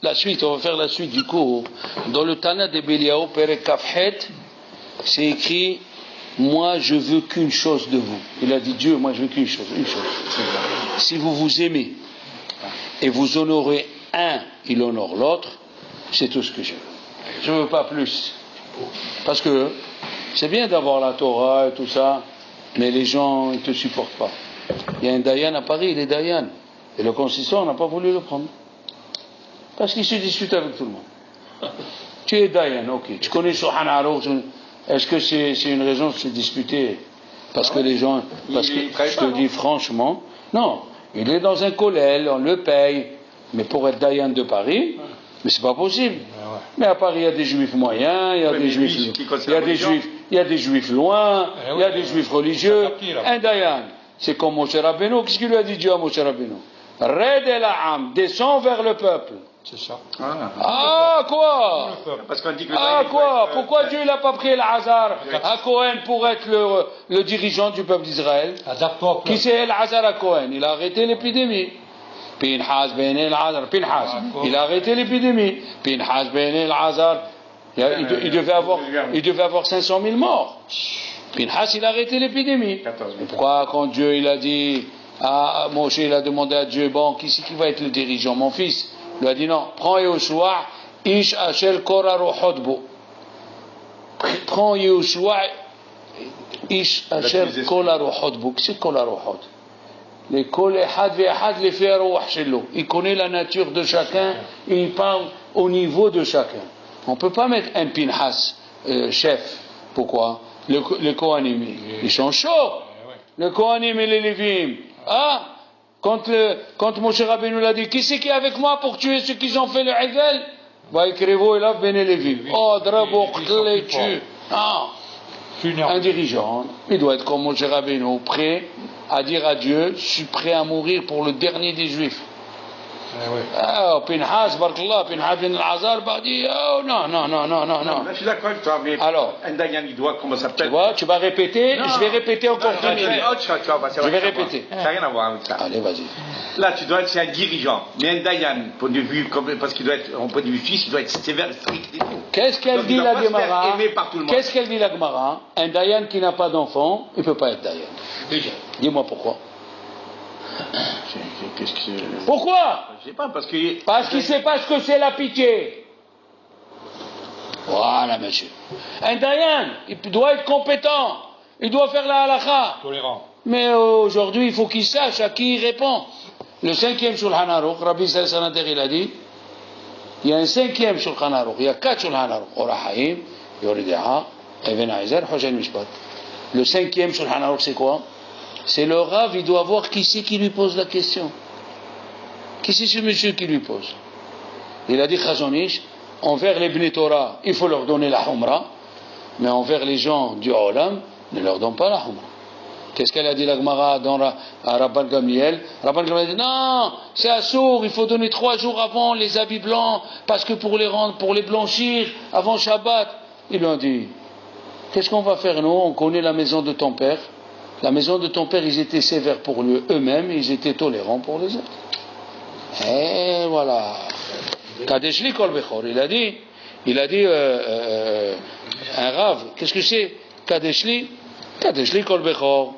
La suite, on va faire la suite du cours. Dans le Tana de Beliao, Perek Kafhet, c'est écrit moi je veux qu'une chose de vous. Il a dit Dieu, moi je veux qu'une chose, une chose. Si vous vous aimez et vous honorez un, il honore l'autre, c'est tout ce que je veux. Je ne veux pas plus. Parce que c'est bien d'avoir la Torah et tout ça, mais les gens ne te supportent pas. Il y a un Dayan à Paris, il est Dayan. Et le consistoire n'a pas voulu le prendre. Parce qu'il se dispute avec tout le monde. Tu es Dayan, ok. Tu connais Shulchan Aruch. Est-ce que c'est une raison de se disputer? Parce que les gens. Parce que je te dis franchement, non. Il est dans un kollel, on le paye. Mais pour être Dayan de Paris, mais c'est pas possible. Mais à Paris, il y a des juifs moyens, il y a des juifs. Il y a des juifs loin, il y a des juifs religieux. Un Dayan, c'est comme Moshe Rabbeinu. Qu'est-ce qu'il lui a dit Dieu à Moshe Rabbeinu? Red el Ha'am, descends vers le peuple. C'est ça. Quoi? Parce qu'on dit que quoi? Pourquoi Dieu n'a pas pris Elazar à Cohen pour être le dirigeant du peuple d'Israël? Qui c'est Elazar à Cohen? Il a arrêté l'épidémie. Pinhas ben Elazar. Pinhas. Il a arrêté l'épidémie. Pinhas ben Elazar. Il devait avoir 500 000 morts. Pinhas, il a arrêté l'épidémie. Pourquoi quand Dieu il a dit Moshe il a demandé à Dieu bon qui c'est qui va être le dirigeant? Mon fils. Il lui a dit non, prends Yehoshua, Ish Ashel Kora Rohodbo. Prends Yehoshua, Ish Ashel Kora Rohodbo. Qu'est-ce que Kora Rohod? Les Kol Ehad Ve'ehad les fait Roh Shelo. Il connaît la nature de chacun et il parle au niveau de chacun. On ne peut pas mettre un Pinhas chef. Pourquoi? Les Kohanim, ils sont chauds. Les Kohanim et les Lévim. Quand Moshe Rabbeinu l'a dit, qui c'est qui est avec moi pour tuer ceux qui ont fait le Hegel? Écrivez-vous et là, venez les vivre. Drabo, les tue. Un dirigeant, il doit être comme Moshe Rabbeinu, prêt à dire à Dieu, je suis prêt à mourir pour le dernier des Juifs. Pinhas, Barakallah, Pinhas bin Al-Azar, dit, non. Je suis d'accord avec toi, mais alors, un Dayan, il doit, comment ça s'appelle? Tu vois, tu vas répéter, je vais répéter encore 2 minutes. Je vais répéter. Ça n'a rien à voir avec ça. Allez, vas-y. Là, tu dois être un dirigeant, mais un Dayan, point de vue, parce qu'il doit être, en point de vue fils, il doit être sévère, strict et tout. Qu'est-ce qu'elle dit la Gemara? Qu'est-ce Qu'est-ce qu'elle dit la Gemara? Un Dayan qui n'a pas d'enfant, il ne peut pas être Dayan. Dis-moi pourquoi. Pourquoi? Je sais pas, parce qu'il ne sait pas ce que c'est la pitié. Voilà, monsieur. Un Dayan, il doit être compétent. Il doit faire la halakha. Tolérant. Mais aujourd'hui, il faut qu'il sache à qui il répond. Le 5e Shulchan Aruch, Rabbi Israël Sanater, il a dit, il y a un 5e Shulchan Aruch, il y a 4 Shulchan Aruch, Orah Haim, Yoridea, Even Aizer, Hoshen Mishpat. Le 5e Shulchan Aruch, c'est quoi? C'est le Rav, il doit voir qui c'est qui lui pose la question. Qui c'est ce monsieur qui lui pose? Il a dit Chazon Ish, envers les Bnei Torah, il faut leur donner la Humra, mais envers les gens du Olam, ne leur donne pas la Humra. Qu'est-ce qu'elle a dit la Gemara à Rabban Gamliel? Rabban Gamliel a dit non, c'est assourd, il faut donner 3 jours avant les habits blancs, parce que pour les blanchir, avant Shabbat. Ils lui ont dit, qu'est-ce qu'on va faire nous? On connaît la maison de ton père. La maison de ton père, ils étaient sévères pour eux-mêmes, ils étaient tolérants pour les autres. Et voilà. Kadeshli Kol Bechor, il a dit un rave, qu'est-ce que c'est? Kadeshli Kol Bechor.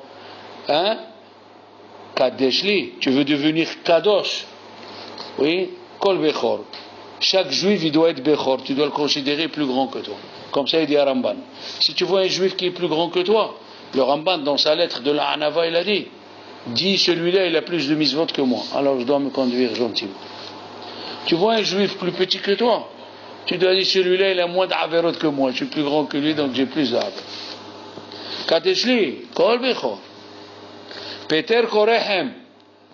Hein? Kadeshli, tu veux devenir Kadosh. Oui? Kol Bechor. Chaque juif, il doit être Bechor, tu dois le considérer plus grand que toi. Comme ça, il dit à Ramban. Si tu vois un juif qui est plus grand que toi, le Ramban, dans sa lettre de la Hanava, il a dit, celui-là, il a plus de misvot que moi, alors je dois me conduire gentiment. Tu vois un juif plus petit que toi, tu dois dire, celui-là, il a moins d'averot que moi, je suis plus grand que lui, donc j'ai plus d'averot. Kadeshli, Kol Bechor. Peter Korehem,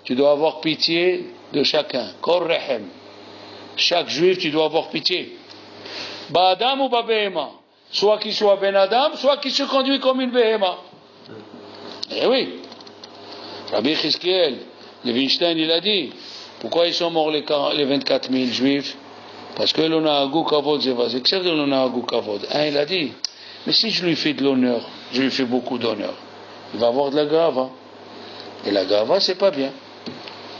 tu dois avoir pitié de chacun. Korehem. Chaque juif, tu dois avoir pitié. Ba'adam ou Ba'behema. Soit qu'il soit Ben Adam, soit qu'il se conduit comme une Behema. Eh oui. Rabbi Chizkiel, Levinstein, il a dit, pourquoi ils sont morts les 24 000 juifs? Parce que l'on a un goût kavod, c'est que l'on a un goût kavod. Il a dit, mais si je lui fais de l'honneur, je lui fais beaucoup d'honneur, il va avoir de la gava. Et la gava, c'est pas bien.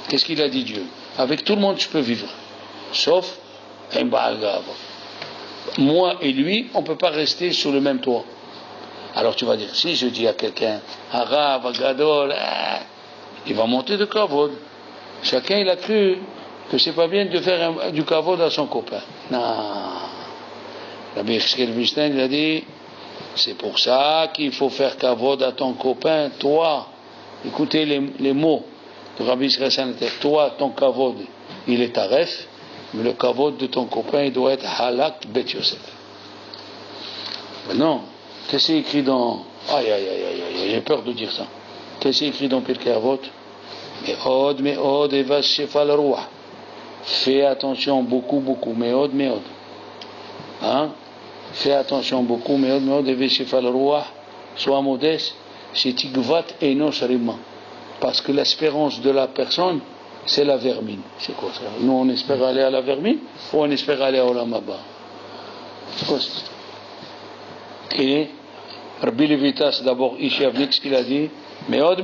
Qu'est-ce qu'il a dit Dieu? Avec tout le monde, je peux vivre. Sauf Moi et lui, on ne peut pas rester sous le même toit. Alors tu vas dire, si je dis à quelqu'un, Harav, Gadol, il va monter de kavod. Chacun il a cru que c'est pas bien de faire du kavod à son copain. Non. Rabbi Yecheskel Weinstein il a dit, c'est pour ça qu'il faut faire kavod à ton copain, toi. Écoutez les mots de Rabbi Yecheskel, toi, ton kavod, il est taref, mais le kavod de ton copain, il doit être halak bet Yosef. Non. Qu'est-ce qui est écrit dans... Aïe, j'ai peur de dire ça. Qu'est-ce qui est écrit dans Pirkei Avot? Me'od, eva shefal ruah. Fais attention, beaucoup, me'od. Hein? Fais attention, beaucoup, me'od, eva shefal ruah. Sois modeste. Shetigvat enosh rima. Parce que l'espérance de la personne, c'est la vermine. C'est quoi ça? Nous, on espère aller à la vermine ou on espère aller à Olam Haba? C'est quoi ça? Et Rabbi Levitas, d'abord, Ish Yavnik, ce qu'il a dit, Me'od.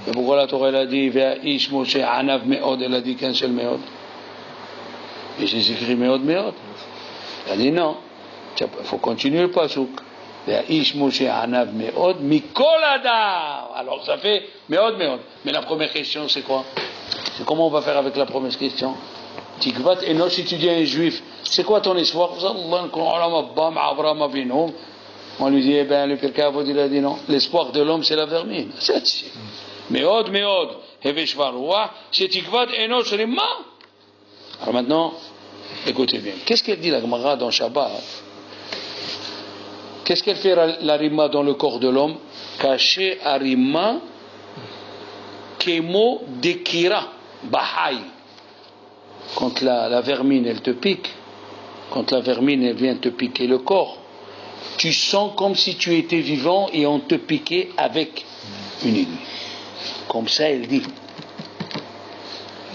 Et pourquoi la Torah, elle a dit, Vea Ish Moshe Anav Me'od, elle a dit qu'un seul Me'od. Et j'ai écrit Me'od. Il a dit non, il faut continuer le pasouk. Vea Ish Moshe Anav Me'od, Mikol Adam. Alors ça fait Me'od. Mais la première question, c'est quoi? C'est comment on va faire avec la première question? Tikvat Enosh, si tu dis à un juif, c'est quoi ton espoir? On lui dit, eh bien, le Pirkei Avot, il a dit non. L'espoir de l'homme, c'est la vermine. C'est ça. Me'od, heveshvar roa, shetikvat enosh rima. Alors maintenant, écoutez bien. Qu'est-ce qu'elle dit la Gemara dans Shabbat? Qu'est-ce qu'elle fait la rima dans le corps de l'homme? Caché arima kemo dekira bahai. Quand la vermine, elle te pique, quand la vermine, elle vient te piquer le corps, tu sens comme si tu étais vivant et on te piquait avec une aiguille. Comme ça, elle dit.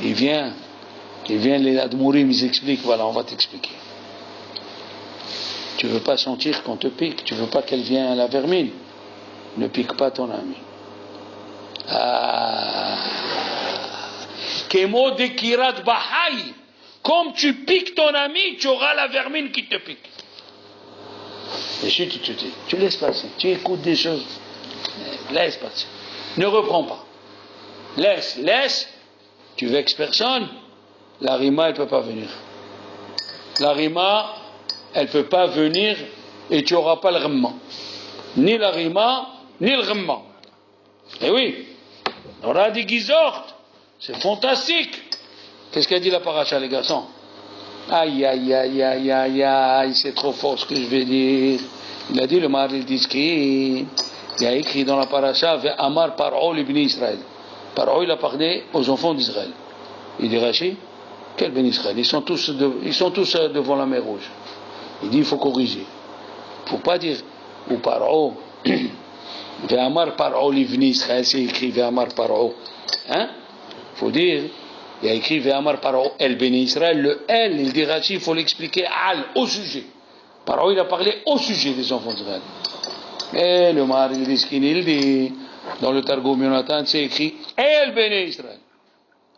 Il vient les Admourim, ils expliquent, voilà, on va t'expliquer. Tu ne veux pas sentir qu'on te pique, tu ne veux pas qu'elle vienne à la vermine. Ne pique pas ton ami. Kemo de kirat bahai. Comme tu piques ton ami, tu auras la vermine qui te pique. Et si tu laisses passer, tu écoutes des choses, laisse passer. Ne reprends pas. Laisse. Tu vexes personne. La rima, elle ne peut pas venir. La rima, elle ne peut pas venir et tu n'auras pas le remman. Ni la rima, ni le remman. Eh oui. On aura des guizortes. C'est fantastique. Qu'est-ce qu'a dit la paracha, les garçons? Aïe, c'est trop fort ce que je vais dire. Il a dit le Maharil Diskin, il a écrit dans la paracha, Amar Paro l'Ibni Israël. Paro, il a parlé aux enfants d'Israël. Il dit Rashi, quel Ben Israël? Ils sont tous devant la mer Rouge. Il dit il faut corriger. Il ne faut pas dire ou Paro, Amar Paro l'Ibni Israël, c'est écrit Amar Paro. Hein? Il faut dire. Il a écrit Ve'amar Paro El Beni Israël. Le El, il dit Rashi, il faut l'expliquer au sujet. Paro, il a parlé au sujet des enfants d'Israël. Et le Maharil Diskin, il dit, dans le Targum Yonatan, c'est écrit El Beni Israël.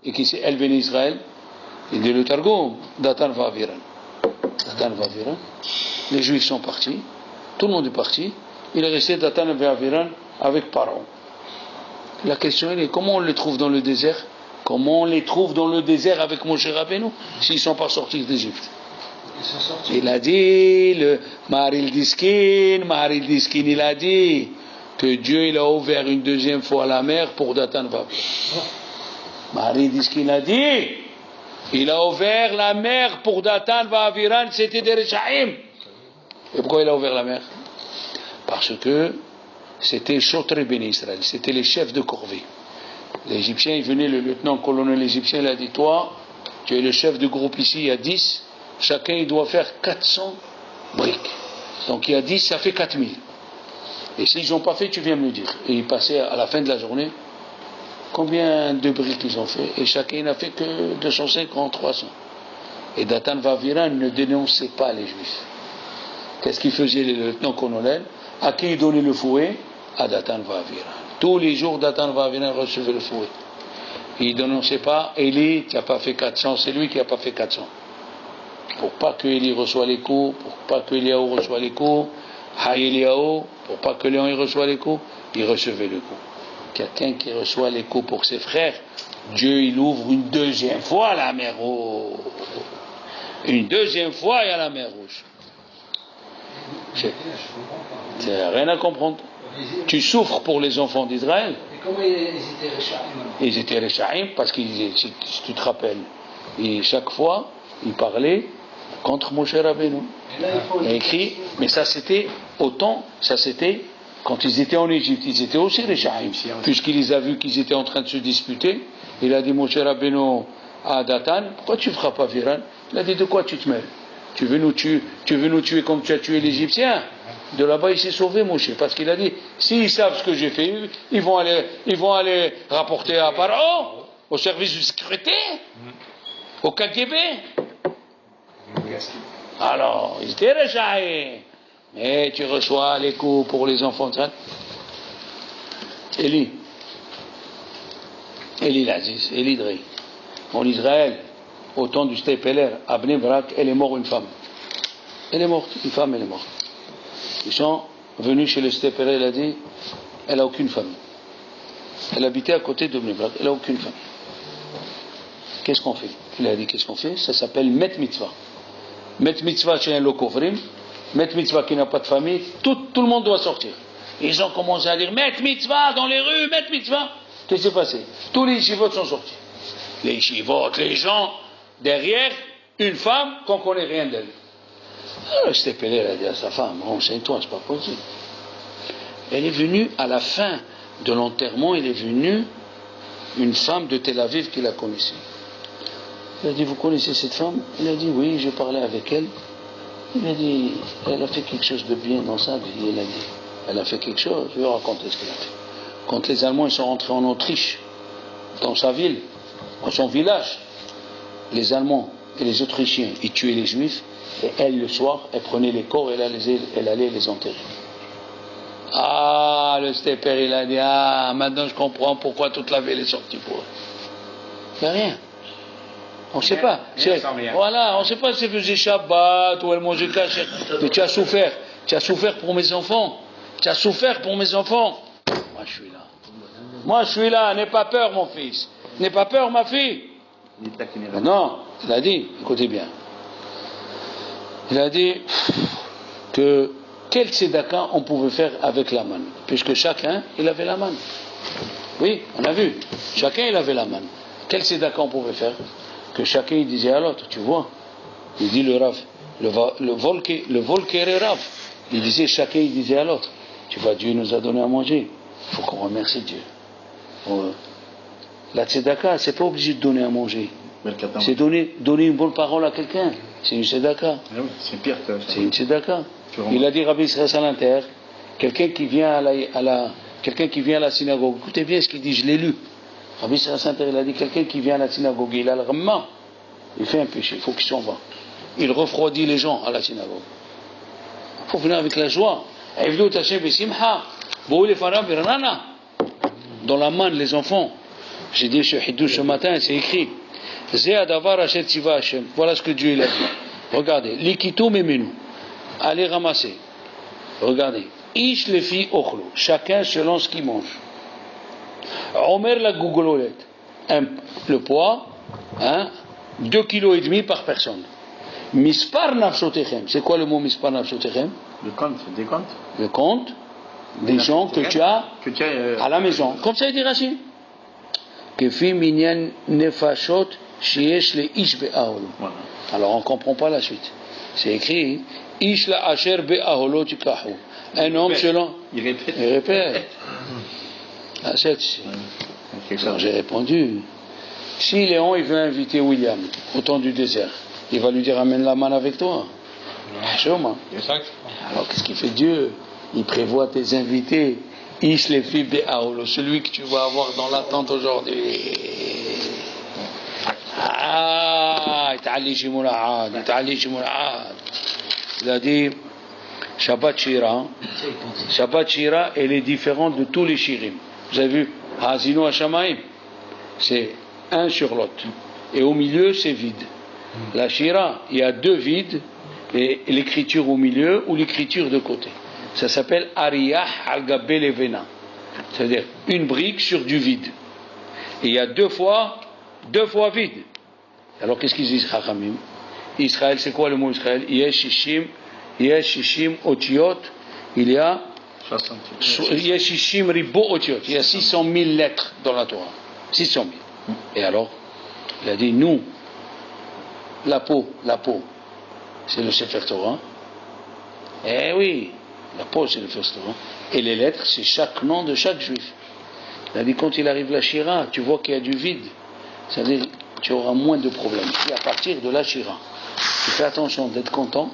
Et qui c'est El Beni Israël? Il dit le Targum, Datan Vaviran. Les Juifs sont partis, tout le monde est parti. Il est resté Datan Vaviran avec Paro. La question est comment on les trouve dans le désert? Comment on les trouve dans le désert avec Moshe Rabbeinu s'ils ne sont pas sortis d'Égypte? Il a dit, le Maharil Diskin, il a dit que Dieu il a ouvert une deuxième fois la mer pour Datan Vaviran. Maharil Diskin a dit, il a ouvert la mer pour Datan Vaviran, c'était des Rechaim. Et pourquoi il a ouvert la mer? Parce que c'était Shotrei Ben Israël, c'était les chefs de corvée. L'Égyptien, il venait, le lieutenant-colonel égyptien, il a dit, toi, tu es le chef de groupe ici, il y a 10, chacun il doit faire 400 briques. Donc il y a 10, ça fait 4000. Et s'ils n'ont pas fait, tu viens me le dire. Et il passait à la fin de la journée, combien de briques ils ont fait? Et chacun n'a fait que 250, 300. Et Datan Vaviran ne dénonçait pas les Juifs. Qu'est-ce qu'il faisait le lieutenant-colonel? À qui il donnait le fouet? À Datan Vaviran. Tous les jours, Datan Vaviran recevait le fouet. Il ne dénonçait pas, Eli, tu n'as pas fait 400, c'est lui qui n'a pas fait 400. pour pas que Élie reçoive les coups, pour pas que Eliaou reçoive les coups, Eliaou, pour pas que Léon reçoive les coups, il recevait le coup. Quelqu'un qui reçoit les coups pour ses frères, Dieu il ouvre une deuxième fois la mer Rouge. Une deuxième fois il y a la mer Rouge. C'est rien à comprendre. Tu souffres pour les enfants d'Israël. Et comment ils étaient Réchaïm? Ils étaient Réchaïm parce que, si tu te rappelles, et chaque fois, ils parlaient contre Moshe Rabbeinu. Il a écrit, mais ça c'était quand ils étaient en Égypte, ils étaient aussi Réchaïm. Puisqu'il les a vus qu'ils étaient en train de se disputer, il a dit Moshe Rabbeinu à Datan, pourquoi tu ne feras pas Viran? Il a dit, de quoi tu te mêles? Tu veux nous tuer comme tu as tué l'Égyptien? De là-bas, il s'est sauvé, Moshe, parce qu'il a dit, s'ils savent ce que j'ai fait, ils vont aller rapporter à Pharaon, au service de sécurité, au KGB. Alors, ils étaient Réchaïm. Mais tu reçois les coups pour les enfants de Élie l'Aziz, Élie Drey. En Israël, au temps du Stepeler, à Bnei Brak, elle est morte une femme. Elle est morte, une femme, elle est morte. Ils sont venus chez le Stepeler, il a dit, elle n'a aucune femme. Elle habitait à côté de Bnei Brak, elle n'a aucune femme. Qu'est-ce qu'on fait? Il a dit, qu'est-ce qu'on fait? Ça s'appelle Met Mitzvah. Met Mitzvah chez un Lokovrim, Met Mitzvah qui n'a pas de famille, tout le monde doit sortir. Ils ont commencé à dire Met Mitzvah dans les rues, Met Mitzvah. Qu'est-ce qui s'est passé? Tous les yeshivot sont sortis. Les yeshivot, les gens, derrière une femme qu'on ne connaît rien d'elle. Alors Stépélé a dit à sa femme, renseigne-toi, c'est pas possible. Elle est venue à la fin de l'enterrement, elle est venue une femme de Tel Aviv qui la connaissait. Il a dit, vous connaissez cette femme? Il a dit, oui, j'ai parlé avec elle. Il a dit, elle a fait quelque chose de bien dans sa vie. Il a dit, elle a fait quelque chose, je vais raconter ce qu'elle a fait. Quand les Allemands ils sont rentrés en Autriche, dans sa ville, dans son village, les Allemands et les Autrichiens, ils tuaient les Juifs, et elle, le soir, elle prenait les corps et elle allait les enterrer. Ah, le Stepper, il a dit, maintenant je comprends pourquoi toute la ville est sortie pour eux. Il n'y a rien. On ne sait pas. Voilà, on ne sait pas si elle faisait Shabbat ou elle mangeait cachette. Mais tu as souffert. Tu as souffert pour mes enfants. Tu as souffert pour mes enfants. Moi, je suis là. Moi, je suis là. N'aie pas peur, mon fils. N'aie pas peur, ma fille. Non, il a dit, écoutez bien. Il a dit que quel tzedaka on pouvait faire avec la manne. Puisque chacun, il avait la manne. Oui, on a vu. Chacun, il avait la manne. Quel tzedaka on pouvait faire? Que chacun il disait à l'autre, tu vois, il dit le Rav, le volker Rav, il disait, chacun il disait à l'autre, tu vois, Dieu nous a donné à manger, il faut qu'on remercie Dieu. La tzedaka, c'est pas obligé de donner à manger, c'est donner une bonne parole à quelqu'un, c'est une tzedaka. C'est pire que ça. C'est une tzedaka. Il a dit Rabbi Israël Salanter, quelqu'un qui vient à la synagogue, écoutez bien ce qu'il dit, je l'ai lu. Rabbi Israël Salanter, il a dit, quelqu'un qui vient à la synagogue, il a le ramman, il fait un péché, il faut qu'il s'en va. Il refroidit les gens à la synagogue. Il faut venir avec la joie. Dans la manne, les enfants, j'ai dit ce hidouche ce matin, c'est écrit. Voilà ce que Dieu a dit. Regardez, likito memenu. Allez ramasser. Regardez. Ish les filles ochlo. Chacun selon ce qu'il mange. Omer la gougololet. Le poids, 2,5 kg par personne. Mispar nafshotechem. C'est quoi le mot mispar nafshotechem? Le compte, des comptes. Le compte des gens que tu as à la maison. Comme ça il dit Rachid. Kefi minyan nefashot sheyesh le ish be'aholo. Alors on ne comprend pas la suite. C'est écrit ish la asher be'aholo tikahu. Un homme selon. Il répète. Il répète. Alors j'ai répondu. Si Léon il veut inviter William au temps du désert, il va lui dire amène la manne avec toi. Alors qu'est-ce qu'il fait Dieu? Il prévoit tes invités. Ish les filles de Aolo, celui que tu vas avoir dans l'attente aujourd'hui. Il a dit Shabbat Shira. Shabbat Shira, elle est différente de tous les Shirim. Vous avez vu Hazino Hashamaim, c'est un sur l'autre. Et au milieu, c'est vide. La Shira, il y a deux vides, et l'écriture au milieu ou l'écriture de côté. Ça s'appelle Ariyah al-Gabbe Levena. C'est-à-dire une brique sur du vide. Et il y a deux fois vide. Alors qu'est-ce qu'ils disent, Chachamim? Israël, c'est quoi le mot Israël? Yeshishim Otiot. Il y a Yeshishim Ribo Otiot. Il y a 600 000 lettres dans la Torah. 600 000. Et alors, il a dit, nous, la peau, c'est le Sefer Torah. Eh oui, la peau, c'est le Sefer Torah. Et les lettres, c'est chaque nom de chaque juif. Il a dit, quand il arrive la Shira, tu vois qu'il y a du vide. C'est-à-dire, tu auras moins de problèmes. Et à partir de la Shira, tu fais attention d'être content,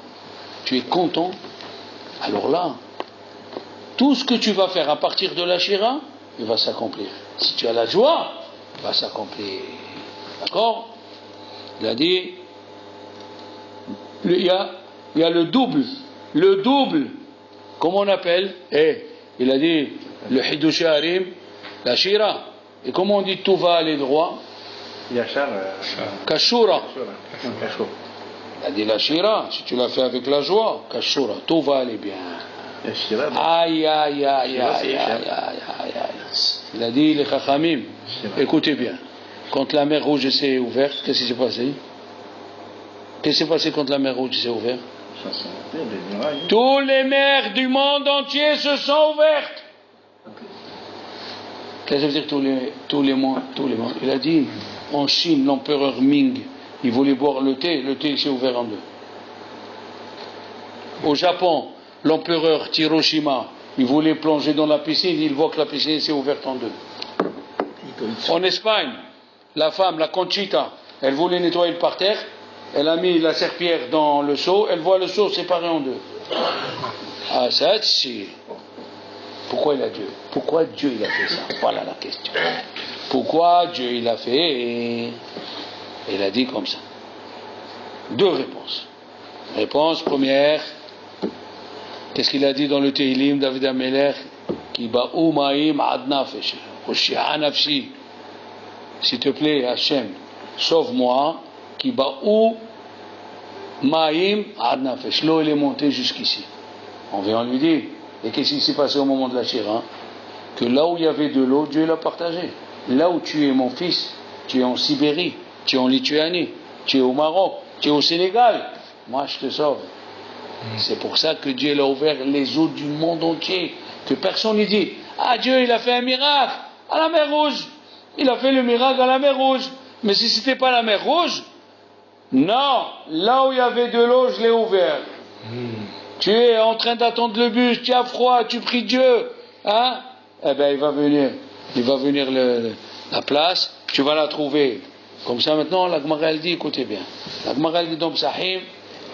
tu es content, alors là, tout ce que tu vas faire à partir de la Shira, il va s'accomplir. Si tu as la joie, il va s'accomplir. D'accord? Il a dit, il y a le double, comment on appelle? Il a dit, le Hidush Harim, la Shira. Et comment on dit tout va aller droit? Kashura. Il a dit la Shira, si tu l'as fait avec la joie, Kashura, tout va aller bien. Aïe. Il a dit les Chachamim, écoutez bien, quand la mer Rouge s'est ouverte, qu'est-ce qui s'est passé? Qu'est-ce qui s'est passé quand la mer Rouge s'est ouverte? Tous les mers du monde entier se sont ouvertes. Qu'est-ce que ça veut dire tous les mondes? Il a dit, en Chine, l'empereur Ming, il voulait boire le thé s'est ouvert en deux. Au Japon, l'empereur Hiroshima, il voulait plonger dans la piscine, il voit que la piscine s'est ouverte en deux. En Espagne, la femme, la Conchita, elle voulait nettoyer le parterre, elle a mis la serpillière dans le seau, elle voit le seau séparé en deux. Ah, ça, c'est... Pourquoi il a Dieu? Pourquoi Dieu il a fait ça? Voilà la question. Pourquoi Dieu il a fait? Et il a dit comme ça. Deux réponses. Réponse première, qu'est-ce qu'il a dit dans le Tehillim, David Ameler? Qui ba'u ma'im ad nafesh, khushi'a nafshi. S'il te plaît, Hachem, sauve-moi. Qui ba'u ma'im ad nafesh. L'eau elle est montée jusqu'ici. On vient lui dire. Et qu'est-ce qui s'est passé au moment de la Shira? Que là où il y avait de l'eau, Dieu l'a partagé. Là où tu es mon fils, tu es en Sibérie, tu es en Lituanie, tu es au Maroc, tu es au Sénégal. Moi, je te sauve. C'est pour ça que Dieu a ouvert les eaux du monde entier. Que personne ne dit, ah, Dieu, il a fait un miracle à la mer Rouge. Il a fait le miracle à la mer Rouge. Mais si ce n'était pas la mer Rouge, non, là où il y avait de l'eau, je l'ai ouvert. Tu es en train d'attendre le bus, tu as froid, tu pries Dieu, hein? Eh bien, il va venir la place, tu vas la trouver. Comme ça, maintenant, la Gemara elle dit, écoutez bien, la Gemara elle dit dans Psahim,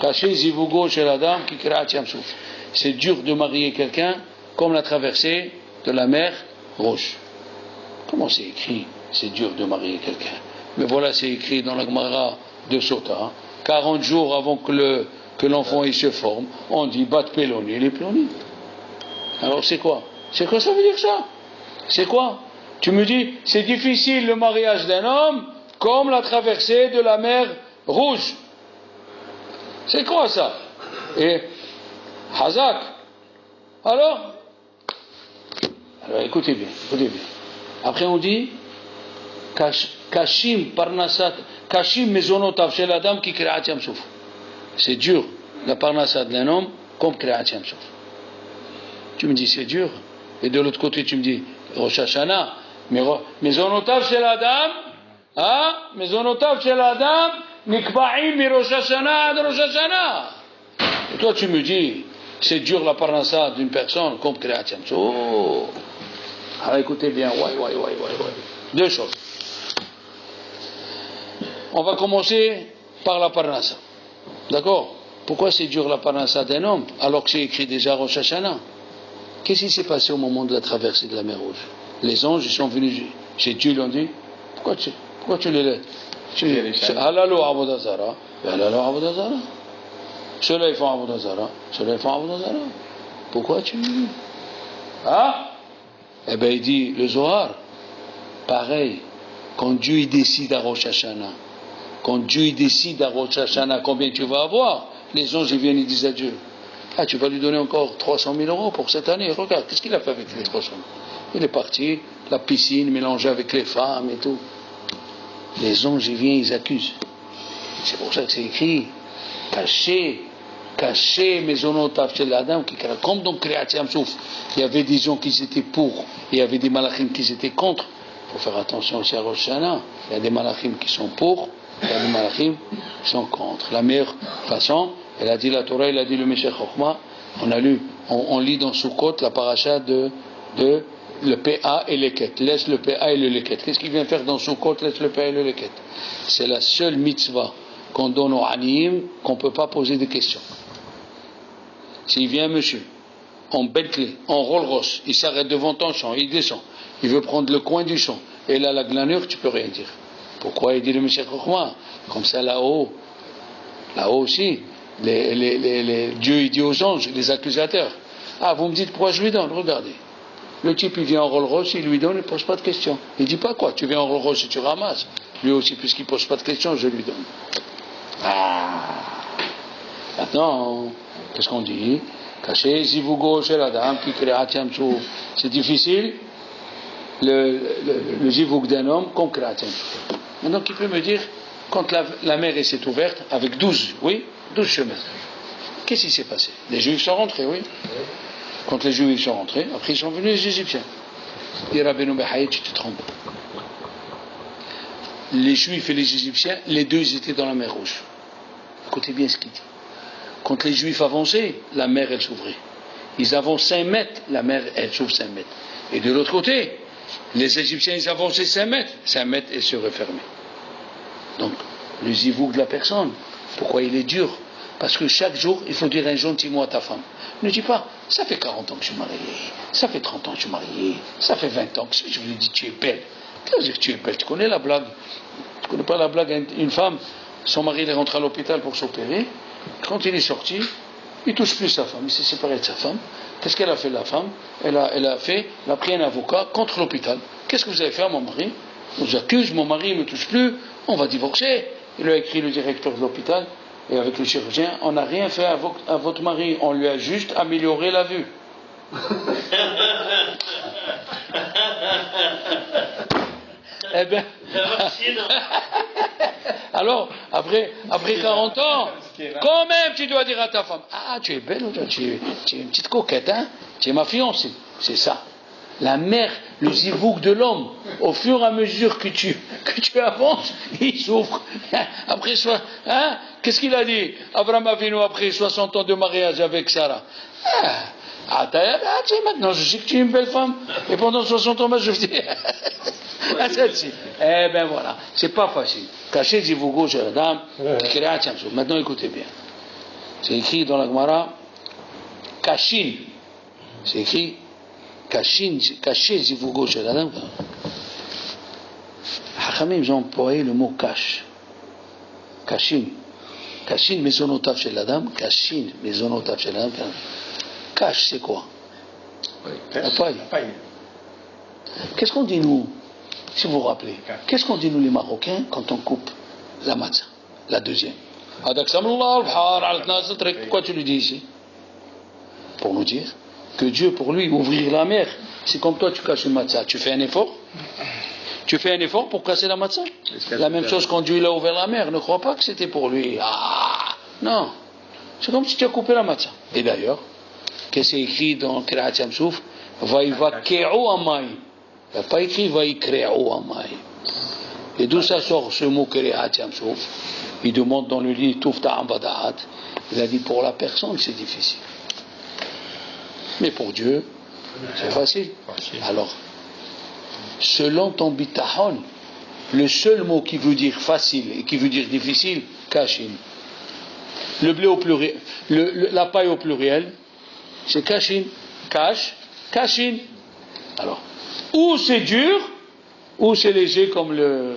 caché zivougo chez la dame qui crée Tiamsouf. C'est dur de marier quelqu'un comme la traversée de la mer Rouge. Comment c'est écrit? C'est dur de marier quelqu'un. Mais voilà, c'est écrit dans la Gemara de Sota, 40 jours avant que l'enfant il se forme, on dit bat peloni, les ploni. Alors c'est quoi? C'est quoi ça veut dire ça? C'est quoi? Tu me dis, c'est difficile le mariage d'un homme comme la traversée de la mer Rouge. C'est quoi ça? Et Hazak. Alors écoutez bien. Après on dit Kashim parnasat, Kashim mezonotav shel adam ki kreat yamsouf. C'est dur, la parnassa d'un homme comme Kriyat Yamsouf. Tu me dis c'est dur, et de l'autre côté tu me dis Rosh Hashanah, mais onotav shel adam, nikba'im mi Rosh Hashanah ad Rosh Hashanah. Et toi tu me dis c'est dur la parnassa d'une personne comme Kriyat Yamsouf. Alors écoutez bien, deux choses. On va commencer par la parnassa. D'accord? Pourquoi c'est dur la parnassa d'un homme alors que c'est écrit déjà Rosh Hashanah? Qu'est-ce qui s'est passé au moment de la traversée de la mer Rouge? Les anges ils sont venus chez Dieu, ils ont dit pourquoi tu les laisses? Halalo Abodazara, halalo Abodazara. Ceux-là ils font Abodazara, Pourquoi tu dis? Eh bien il dit le Zohar, pareil, quand Dieu il décide à Rosh Hashanah Quand Dieu décide à Rosh Hashanah combien tu vas avoir, les anges ils viennent et disent à Dieu, ah, tu vas lui donner encore 300 000 euros pour cette année. Regarde, qu'est-ce qu'il a fait avec les 300 000? Il est parti, la piscine mélangée avec les femmes et tout. Les anges ils viennent, ils accusent. C'est pour ça que c'est écrit, caché Mezonot Shel Adam, comme dans Kriyat Yam Souf, il y avait des gens qui étaient pour, et il y avait des malachim qui étaient contre. Il faut faire attention aussi à Rosh Hashanah. Il y a des malachim qui sont pour, il y a des malachim qui sont contre. La meilleure façon, elle a dit la Torah, elle a dit le Meshech Chochma, on lit dans Sukkot la paracha de le PA et l'Eket. Laisse le PA et le Leket. Qu'est-ce qu'il vient faire dans Sukkot? Laisse le PA et le Leket. C'est la seule mitzvah qu'on donne aux Aniyim qu'on ne peut pas poser de questions. S'il vient un monsieur en Bentley, en Rolls-Royce, il s'arrête devant ton champ, il descend, il veut prendre le coin du champ, et là la glanure, tu ne peux rien dire. Pourquoi? Il dit le Meshech Chochma. Comme ça là-haut aussi, Dieu il dit aux anges, les accusateurs, ah vous me dites pourquoi je lui donne, regardez. Le type il vient en Rolls-Royce, il lui donne, il ne pose pas de questions. Il ne dit pas quoi, tu viens en Rolls-Royce et tu ramasses. Lui aussi, puisqu'il ne pose pas de questions, je lui donne. Maintenant, qu'est-ce qu'on dit? Caché Zivugo chez la dame qui crée Hatiam Souf. C'est difficile, le Zivug d'un homme qu'on crée Hatiam Souf. Maintenant, qui peut me dire, quand la mer s'est ouverte, avec 12 chemins, qu'est-ce qui s'est passé? Les Juifs sont rentrés, oui. Quand les Juifs sont rentrés, après ils sont venus les Égyptiens. Dit Rabbeinu Behaï, tu te trompes. Les Juifs et les Égyptiens, les deux ils étaient dans la mer Rouge. Écoutez bien ce qu'il dit. Quand les Juifs avançaient, la mer elle s'ouvrait. Ils avancent 5 mètres, la mer elle s'ouvre 5 mètres. Et de l'autre côté, les Égyptiens ils avançaient 5 mètres elle se refermait. Donc, le zivouk de la personne, pourquoi il est dur? Parce que chaque jour, il faut dire un gentil mot à ta femme. Ne dis pas, ça fait 40 ans que je suis marié, ça fait 30 ans que je suis marié, ça fait 20 ans que je lui dis tu es belle. Qu'est-ce que dire que tu es belle? Tu connais la blague? Tu connais pas la blague? Une femme, son mari il est rentré à l'hôpital pour s'opérer. Quand il est sorti, il ne touche plus sa femme, il s'est séparé de sa femme. Qu'est-ce qu'elle a fait la femme? Elle a pris un avocat contre l'hôpital. Qu'est-ce que vous avez fait à mon mari? On vous accuse, mon mari ne me touche plus, on va divorcer. Il a écrit le directeur de l'hôpital et avec le chirurgien, on n'a rien fait à votre mari, on lui a juste amélioré la vue. Eh bien, alors, après 40 ans, quand même tu dois dire à ta femme, ah tu es belle, tu es une petite coquette, hein, tu es ma fiancée, c'est ça. La mère, le zivouk de l'homme, au fur et à mesure que tu avances, il souffre. Après qu'est-ce qu'il a dit? Abraham Avinu, après 60 ans de mariage avec Sarah. Maintenant je sais que tu es une belle femme. Et pendant 60 ans, moi je dis, celle-ci. Eh ben voilà, c'est pas facile. Caché zivougo chez la dame, maintenant écoutez bien. C'est écrit dans la Gemara, Kashin. C'est écrit, caché zivougo chez la dame. Hachamim, ils ont employé le mot cache. Kashin. Kashin, mezonotav chez la dame. Kashin, mezonotav chez la dame. Cache, c'est quoi? La paille. Qu'est-ce qu'on dit nous, si vous vous rappelez? Qu'est-ce qu'on dit nous les Marocains quand on coupe la matzah, la deuxième? Pourquoi tu lui dis ici? Pour nous dire que Dieu, pour lui, ouvrir la mer, c'est comme toi tu casses une matzah. Tu fais un effort? Tu fais un effort pour casser la matzah? La même chose quand Dieu il a ouvert la mer. Ne crois pas que c'était pour lui. Non. C'est comme si tu as coupé la matzah. Et d'ailleurs, qu'est-ce qui est écrit dans Kriyat Yam Souf? Vaïvake'u amayim. Il n'y a pas écrit Vaïkre'u amayim. Et d'où ça sort ce mot Kriyat Yam Souf? Il demande dans le livre Tufta Ambadahat. Il a dit pour la personne c'est difficile. Mais pour Dieu, c'est facile. Alors, selon ton bitahon, le seul mot qui veut dire facile et qui veut dire difficile, kashin. Le blé au pluriel, la paille au pluriel, c'est kashin. Kashin. Alors, ou c'est dur, ou c'est léger comme le.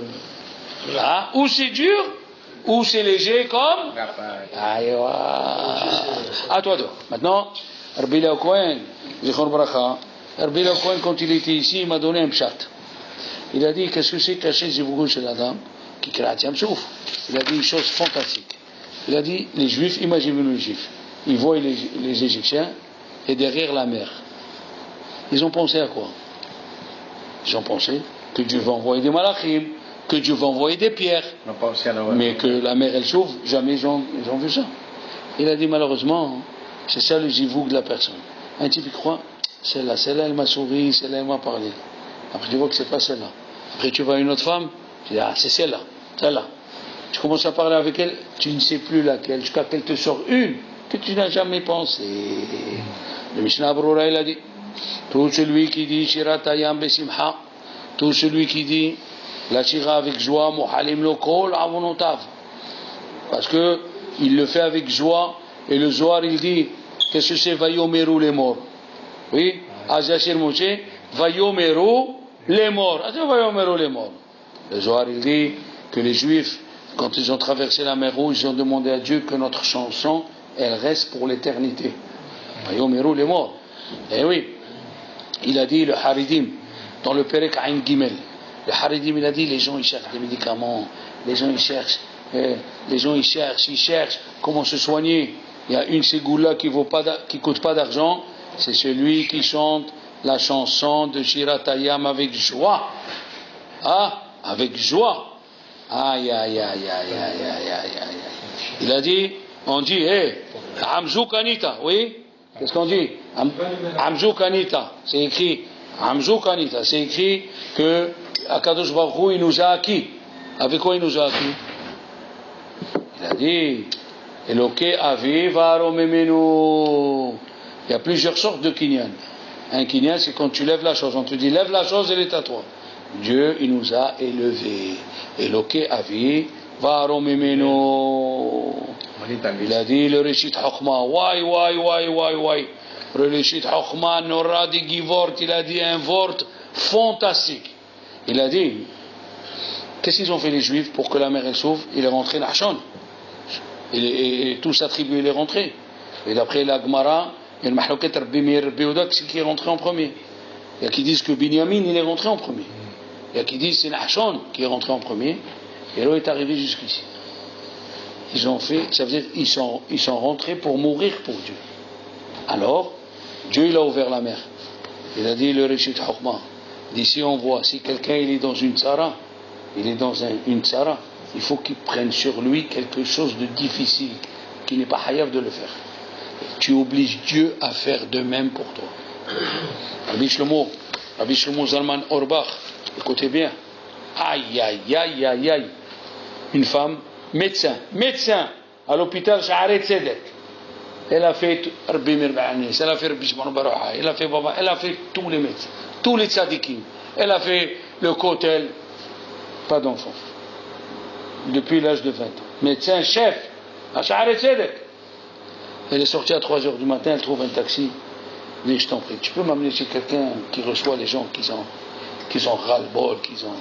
Ou c'est dur, ou c'est léger comme. À toi. Maintenant, Rabbi Léo Cohen, Zichron Bracha, Rabbi Léo Cohen, quand il était ici, il m'a donné un pshat. Il a dit, qu'est-ce que c'est caché zivougo chez la dame? il a dit une chose fantastique. Il a dit, les Juifs, imaginez les Juifs, ils voient les Égyptiens et derrière la mer. Ils ont pensé à quoi? Ils ont pensé que Dieu va envoyer des malachim, que Dieu va envoyer des pierres, mais que la mer elle s'ouvre, jamais ils ont vu ça. Il a dit malheureusement, c'est ça le jivouk de la personne. Un type il croit, celle-là elle m'a souri, celle-là elle m'a parlé. Après tu vois que c'est pas celle-là. Après tu vois une autre femme, tu dis ah c'est celle-là. Tu commences à parler avec elle, tu ne sais plus laquelle, jusqu'à qu'elle te sort une que tu n'as jamais pensé. Le Mishnah Broura il a dit, tout celui qui dit Shirat Hayam Besimha, tout celui qui dit la Shira avec joie, Mohalim lo kol avonotav, parce que il le fait avec joie, et le Zohar il dit qu'est-ce que c'est Vayomeru les morts. Oui, Azashir Moshe, Vayomeru les morts. Vayomeru les morts. Le Zohar il dit que les Juifs, quand ils ont traversé la mer Rouge, ils ont demandé à Dieu que notre chanson elle reste pour l'éternité. Vayomeru les morts. Et oui, il a dit le Haridim dans le Perek Ain Gimel. Le Haridim il a dit les gens ils cherchent des médicaments, les gens ils cherchent comment se soigner. Il y a une ségoula qui coûte pas d'argent, c'est celui qui chante la chanson de Shirat Hayam avec joie. Ah, avec joie. Aïe aïe aïe aïe aïe aïe aïe aïe. Il a dit, on dit, Amzouk Anita, oui? Qu'est-ce qu'on dit? Amzouk Anita, c'est écrit. Amzouk Anita, c'est écrit que Akadosh Baruch Hu, il nous a acquis. Avec quoi il nous a acquis? Il a dit, Eloke Aviv Aromemenu. Il y a plusieurs sortes de kinyan. Un kinyan, c'est quand tu lèves la chose. On te dit, lève la chose, elle est à toi. Dieu, il nous a élevés. Eloke Aviv Aromemenu. Il a dit le Reshit Chokhmah. Why. Le Reshit Chokhmah, Nora de Givort, il a dit un vort fantastique. Il a dit, qu'est-ce qu'ils ont fait les Juifs pour que la mer elle s'ouvre? Il est rentré Nachshon. Et tout sa tribu il est rentré. Et d'après la Gemara, il y a le Mahloket Rabbi Meir Rabbi Yehuda qui est rentré en premier. Il y a qui disent que Binyamin il est rentré en premier. Il y a qui disent c'est Nachshon qui est rentré en premier. Et là il est arrivé jusqu'ici. Ils ont fait, ça veut dire ils sont rentrés pour mourir pour Dieu. Alors, Dieu il a ouvert la mer. Il a dit le Reshit Chokhmah. D'ici on voit, si quelqu'un il est dans une tzara, une tzara, il faut qu'il prenne sur lui quelque chose de difficile, qui n'est pas hayav de le faire. Tu obliges Dieu à faire de même pour toi. Rabbi Shlomo Zalman Auerbach, écoutez bien. Aïe. Une femme, médecin à l'hôpital Sha'arei Tzedek. Elle a fait Rabbi Meir Ba'anis, elle a fait Rabbi Shimon Bar Yochai, elle a fait tous les médecins, tous les tzadikim. Elle a fait le kotel, pas d'enfant. Depuis l'âge de 20 ans. Médecin chef à Sha'arei Tzedek. Elle est sortie à 3h du matin, elle trouve un taxi. Mais je t'en prie, tu peux m'amener chez quelqu'un qui reçoit les gens qui ont ras-le-bol, qui ont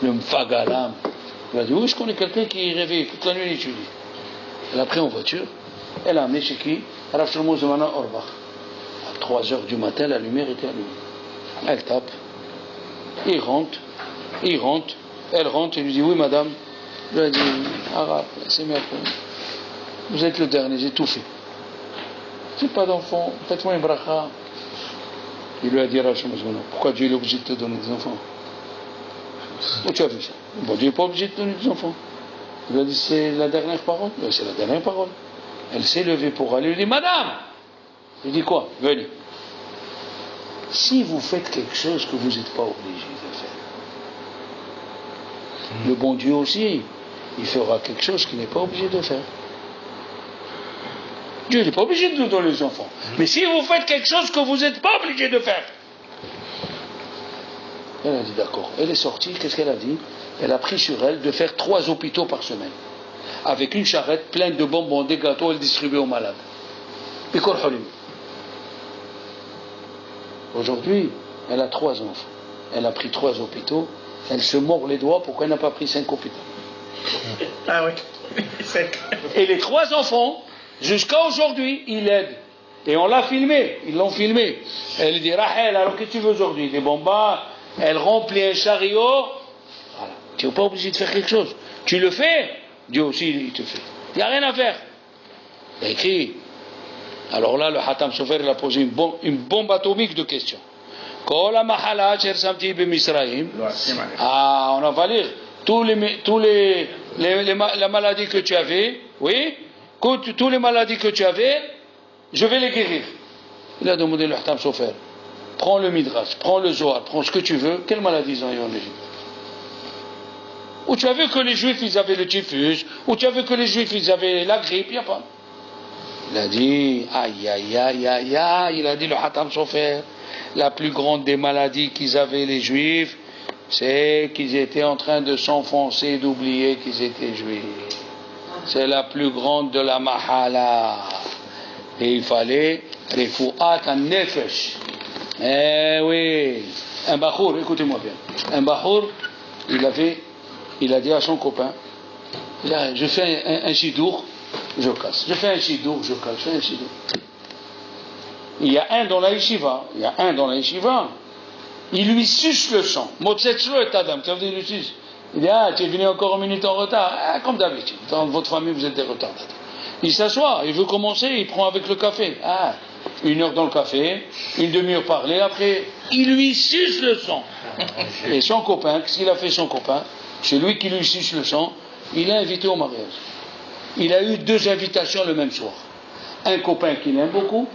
le mfagalam. Elle a dit, oui, je connais quelqu'un qui réveille toute la nuit, il étudie. Elle a pris en voiture, elle a amené chez qui? Rav Shlomo Zalman Auerbach. À 3h du matin, la lumière était allumée. Elle tape. Il rentre. Elle rentre et lui dit, oui, madame. Je lui ai dit, arabe, c'est bien. Vous êtes le dernier, j'ai tout fait. J'ai pas d'enfant, faites-moi une bracha. Il lui a dit, Rav Shlomo Zalman, pourquoi Dieu est obligé de te donner des enfants? Où tu as vu ça? Bon, Dieu n'est pas obligé de te donner des enfants. Il lui a dit, c'est la dernière parole? C'est la dernière parole. Elle s'est levée pour aller, lui dit, madame! Il dit quoi? Venez. Si vous faites quelque chose que vous n'êtes pas obligé de faire, le bon Dieu aussi, il fera quelque chose qu'il n'est pas obligé de faire. Dieu n'est pas obligé de nous donner les enfants. Mais si vous faites quelque chose que vous n'êtes pas obligé de faire. Elle a dit d'accord. Elle est sortie, qu'est-ce qu'elle a dit? Elle a pris sur elle de faire 3 hôpitaux par semaine. Avec une charrette pleine de bonbons, des gâteaux, elle distribuait aux malades. Bikor Holim. Aujourd'hui, elle a 3 enfants. Elle a pris 3 hôpitaux. Elle se mord les doigts pourquoi elle n'a pas pris 5 hôpitaux. Ah oui. Et les 3 enfants, jusqu'à aujourd'hui, ils l'aident. Et on l'a filmé, ils l'ont filmé. Elle dit, Rahel, alors qu'est-ce que tu veux aujourd'hui? Des bonbons, elle remplit un chariot. Voilà. Tu n'es pas obligé de faire quelque chose. Tu le fais, Dieu aussi il te fait. Il n'y a rien à faire. Il a écrit. Alors là, le Hatam Sofer il a posé une bombe atomique de questions. On va lire la maladie que tu avais, oui, tous les maladies que tu avais, je vais les guérir. Il a demandé le Hatam Sofer. Prends le Midrash, prends le Zohar, prends ce que tu veux. Quelle maladie ils ont eu en Égypte? Ou tu as vu que les Juifs ils avaient le typhus, ou tu as vu que les Juifs ils avaient la grippe, il n'y a pas. Il a dit, aïe, aïe, aïe, aïe, aïe, il a dit le Hatam Sofer, la plus grande des maladies qu'ils avaient les Juifs, c'est qu'ils étaient en train de s'enfoncer et d'oublier qu'ils étaient Juifs. C'est la plus grande de la Mahala. Et il fallait Refuat an-Nefesh. Eh oui, un Bachour, écoutez-moi bien, un Bachour, il a dit à son copain, je fais un chidour, je casse. Je fais un chidour, je casse. Je fais un chidour. Il y a un dans la yeshiva. Il lui suce le sang. Motzetzlo et Adam. Ça veut dire il lui suce. Il dit, tu es venu encore une minute en retard. Comme d'habitude. Dans votre famille, vous êtes des retardataires. Il s'assoit, il veut commencer, il prend avec le café. 1 heure dans le café, une demi-heure parler, après, il lui suce le sang. Et son copain, qu'est-ce qu'il a fait son copain? C'est lui qui lui suce le sang. Il l'a invité au mariage. Il a eu 2 invitations le même soir. Un copain qu'il aime beaucoup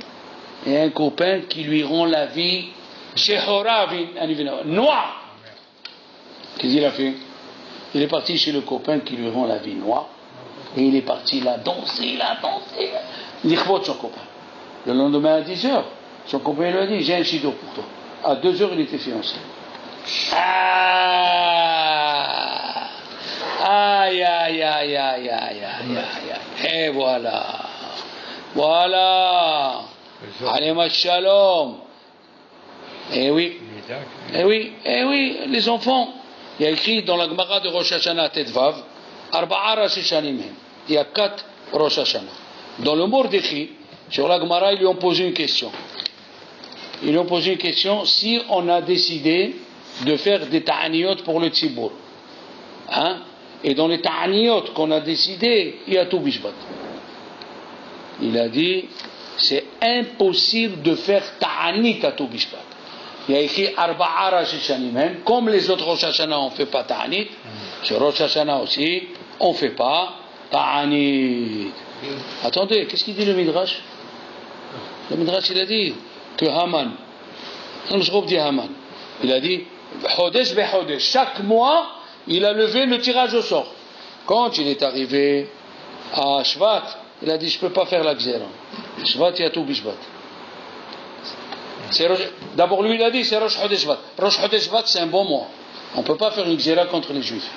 et un copain qui lui rend la vie noire. Qu'est-ce qu'il a fait? Il est parti chez le copain qui lui rend la vie noire et il est parti là danser. Il écoute son copain. Le lendemain à 10h, son copain lui a dit, j'ai un chido pour toi. À 2h, il était fiancé. Aïe. Et voilà. Allez, shalom. Eh oui, les enfants. Il y a écrit dans la Gemara de Rosh Hashanah Tetvav, Arba'a Rosh Hashanim. Il y a 4 Rosh Hashanah. Dans le Mordechai, sur la Gemara, ils lui ont posé une question. Si on a décidé de faire des ta'aniyot pour le tzibur. Et dans les ta'aniyot qu'on a décidé, il y a tout bishbat. Il a dit, c'est impossible de faire ta'anit à tout bishbat. Il y a écrit Arba'a Rosh Hashanim, comme les autres Rosh Hashanah, on ne fait pas ta'anit. Sur Rosh Hashanah aussi, on ne fait pas ta'anit. Attendez, qu'est-ce qu'il dit le Midrash? Le Midrash, il a dit que Haman, il a dit, chaque mois, il a levé le tirage au sort. Quand il est arrivé à Shvat, il a dit, je ne peux pas faire la Gzera. Shvat, il y a tout bishvat. D'abord, lui, il a dit, c'est Rosh Chodesh Shvat. Rosh Chodesh Shvat, c'est un bon mois. On ne peut pas faire une Gzera contre les Juifs.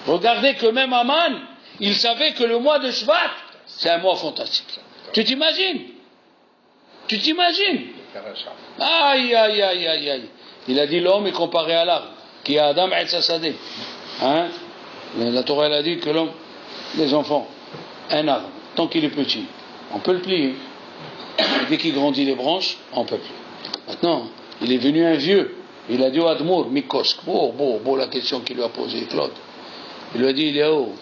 Regardez que même Haman, il savait que le mois de Shvat, c'est un mois fantastique. Tu t'imagines? Aïe. Il a dit l'homme est comparé à l'arbre, qui est Adam et Sassadeh. La Torah elle a dit que l'homme, les enfants, un arbre, tant qu'il est petit, on peut le plier. Et dès qu'il grandit les branches, on ne peut plus. Maintenant, il est venu un vieux, il a dit au Admour, Mikosk, la question qu'il lui a posée, Claude. Il lui a dit, il est où?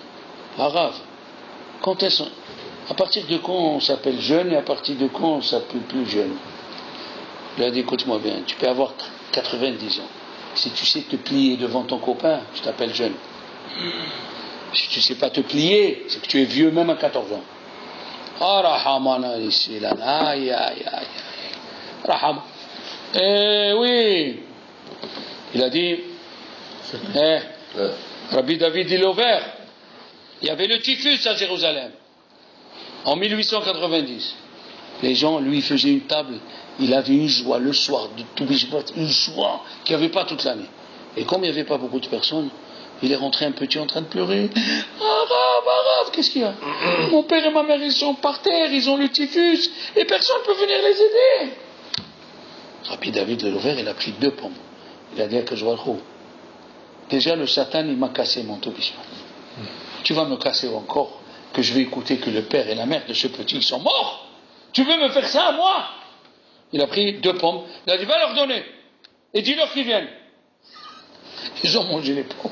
Arabe. À partir de quand on s'appelle jeune et à partir de quand on s'appelle plus jeune? Il a dit, écoute-moi bien, tu peux avoir 90 ans. Si tu sais te plier devant ton copain, tu t'appelles jeune. Si tu ne sais pas te plier, c'est que tu es vieux même à 14 ans. Rahamana ici, là. Aïe. Raham. Eh oui. Il a dit, Rabbi David Ilover, il y avait le typhus à Jérusalem. En 1890, les gens lui faisaient une table, il avait une joie le soir de tout bishvat, une joie qu'il n'y avait pas toute l'année. Et comme il n'y avait pas beaucoup de personnes, il est rentré un petit en train de pleurer. Arabe, qu'est-ce qu'il y a? Mon père et ma mère, ils sont par terre, ils ont le typhus, et personne ne peut venir les aider. Rabbi David Lelover, il a pris 2 pommes. Il a dit à Kajwalchou, déjà le Satan, il m'a cassé mon tout bishvat. Tu vas me casser encore, que je vais écouter que le père et la mère de ce petit, ils sont morts. Tu veux me faire ça à moi? Il a pris 2 pommes, il a dit, va leur donner, et dis-leur qu'ils viennent. Ils ont mangé les pommes.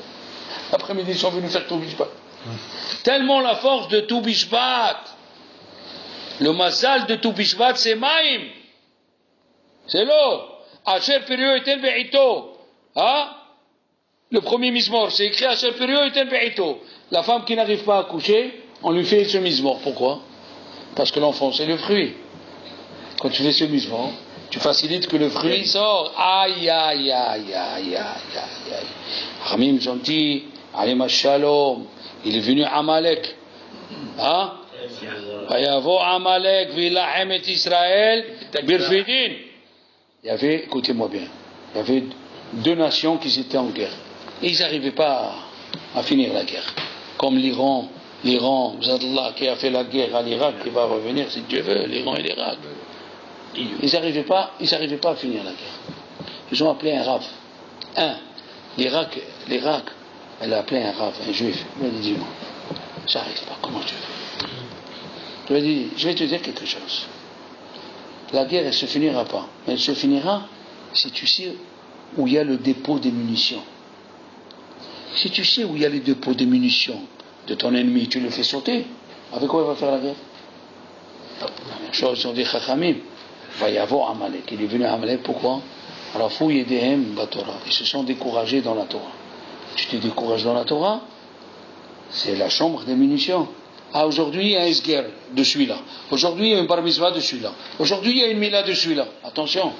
L'après-midi, ils sont venus faire tout Bishbat. Tellement la force de tout Bishbat. Le mazal de tout Bishbat, c'est Maïm. C'est l'eau. Asher Pirio Eten Be'ito. Hein? Le premier mismor, c'est écrit Asher Pirio Eten Be'ito. La femme qui n'arrive pas à coucher, on lui fait ce mismor. Pourquoi? Parce que l'enfant, c'est le fruit. Quand tu fais ce mismor, tu facilites que le fruit sort. Aïe, aïe, aïe, aïe, aïe, aïe. Ramim gentil, Alim Shalom, il est venu Amalek. Hein? Vayavo Amalek, Vilahem et Israël, Birfidin. Il y avait, écoutez-moi bien, il y avait deux nations qui étaient en guerre. Et ils n'arrivaient pas à finir la guerre. Comme l'Iran, Zadallah qui a fait la guerre à l'Irak, qui va revenir si Dieu veut, l'Iran et l'Irak. Ils n'arrivaient pas à finir la guerre. Ils ont appelé un Rav. L'Irak, elle a appelé un Rav, un juif. Il m'a dit, moi, ça n'arrive pas, comment tu fais? Je lui ai dit, je vais te dire quelque chose. La guerre, elle ne se finira pas. Elle se finira si tu sais où il y a le dépôt des munitions. Si tu sais où il y a le dépôt des munitions de ton ennemi, tu le fais sauter. Avec quoi il va faire la guerre? La même chose, ils ont dit Chachamim. Va y avoir Amalek. Il est venu à Amalek, pourquoi? Ils se sont découragés dans la Torah. Tu te décourages dans la Torah, c'est la chambre des munitions. Aujourd'hui, il y a un esguer de celui-là. Aujourd'hui, il y a un bar mitzvah de celui-là. Aujourd'hui, il y a une mila de celui-là. Attention,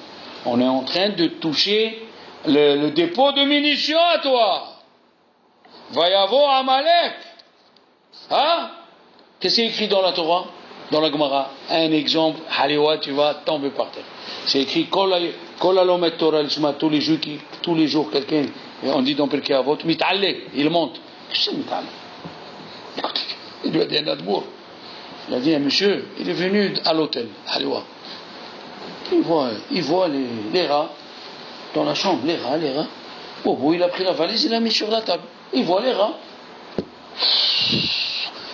on est en train de toucher le dépôt de munitions à toi. Va y avoir Amalek. Hein? Qu'est-ce qui est écrit dans la Torah? Dans la Gemara, un exemple, Haliwa, tu vas tomber par terre. C'est écrit Kolalomet Torah l'Isma, tous les jours quelqu'un, on dit dans Pirkei Avot, Mit'allek, il monte. Qu'est-ce que c'est Mit'allek? Écoutez, il lui a dit un admour. Il a dit un monsieur, il est venu à l'hôtel, Haliwa. Il voit les rats dans la chambre, les rats. Au bout, il a pris la valise, il l'a mis sur la table. Il voit les rats.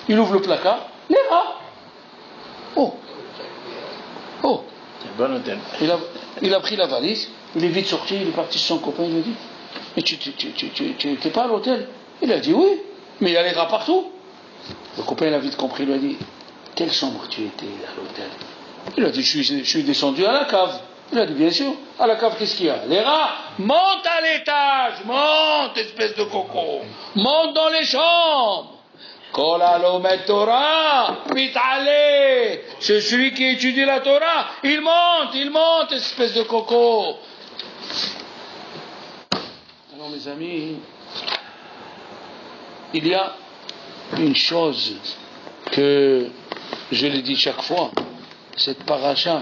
Il ouvre le placard, les rats. Oh, c'est un bon hôtel. Il a pris la valise, il est vite sorti, il est parti sur son copain, il lui a dit, mais tu n'étais pas à l'hôtel? Il a dit oui, mais il y a les rats partout. Le copain, il a vite compris, il lui a dit, quelle chambre tu étais à l'hôtel? Il a dit, je suis descendu à la cave. Il a dit, bien sûr, à la cave, qu'est-ce qu'il y a? Les rats, monte à l'étage, monte, espèce de coco, monte dans les chambres. Kolalomet Torah, mit'alleh. C'est celui qui étudie la Torah. Il monte, espèce de coco. Alors mes amis, il y a une chose que je le dis chaque fois, cette paracha,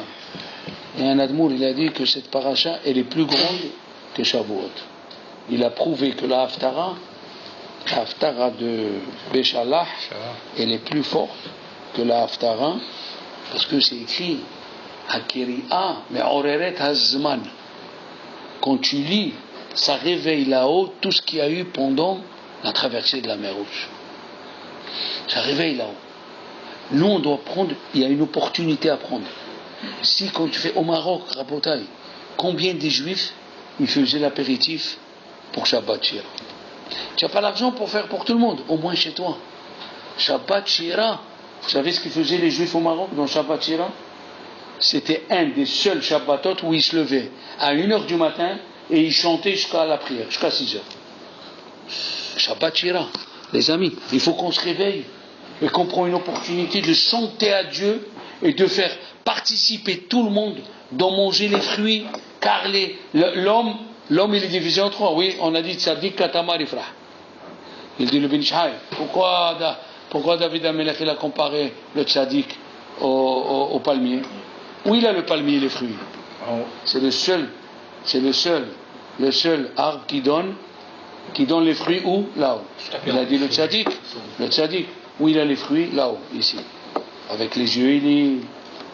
et un admour, il a dit que cette paracha, elle est plus grande que Shavuot. Il a prouvé que la Haftara de Béchalah, elle est plus forte que la Haftara, parce que c'est écrit Hakiri'a me'oreret hazman. Quand tu lis, ça réveille là-haut tout ce qu'il y a eu pendant la traversée de la mer Rouge. Ça réveille là-haut. Nous, on doit prendre, il y a une opportunité à prendre. Si quand tu fais au Maroc, Rabotai, combien des Juifs ils faisaient l'apéritif pour Shabbat Shira? Tu n'as pas l'argent pour faire pour tout le monde, au moins chez toi. Shabbat Shira, vous savez ce qu'ils faisaient les Juifs au Maroc dans Shabbat Shira? C'était un des seuls Shabbatot où ils se levaient à 1h du matin et ils chantaient jusqu'à la prière, jusqu'à 6h. Shabbat Shira, les amis, il faut qu'on se réveille et qu'on prenne une opportunité de chanter à Dieu et de faire participer tout le monde d'en manger les fruits, car l'homme il est divisé en trois. Oui, on a dit Tzadik Katamar Ifrah. Il dit le Ben Ishai. Pourquoi David Amelech il a comparé le Tzadik au palmier? Où il a le palmier et les fruits? C'est le seul arbre qui donne les fruits où? Là-haut. Il a dit le Tzadik. Où il a les fruits? Là-haut, ici. Avec les yeux, il lit.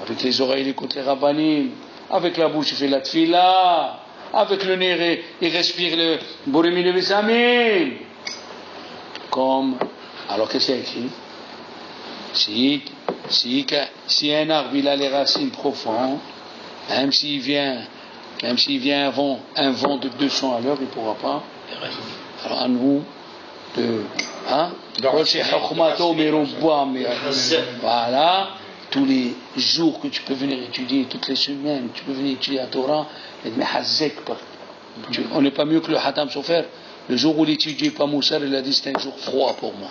Avec les oreilles, il écoute les rabbanim. Avec la bouche, il fait la tfila. Avec le nez, il respire le Borimi le Besamim. Comme, alors qu'est-ce qu'il y a écrit? Si un arbre il a les racines profondes, même s'il vient un vent de 200 à l'heure, il ne pourra pas. Alors à nous, Voilà, tous les jours que tu peux venir étudier, toutes les semaines, tu peux venir étudier la Torah, on n'est pas mieux que le Hatam Sofer. Le jour où il étudiait pas Moussar, il a dit c'est un jour froid pour moi.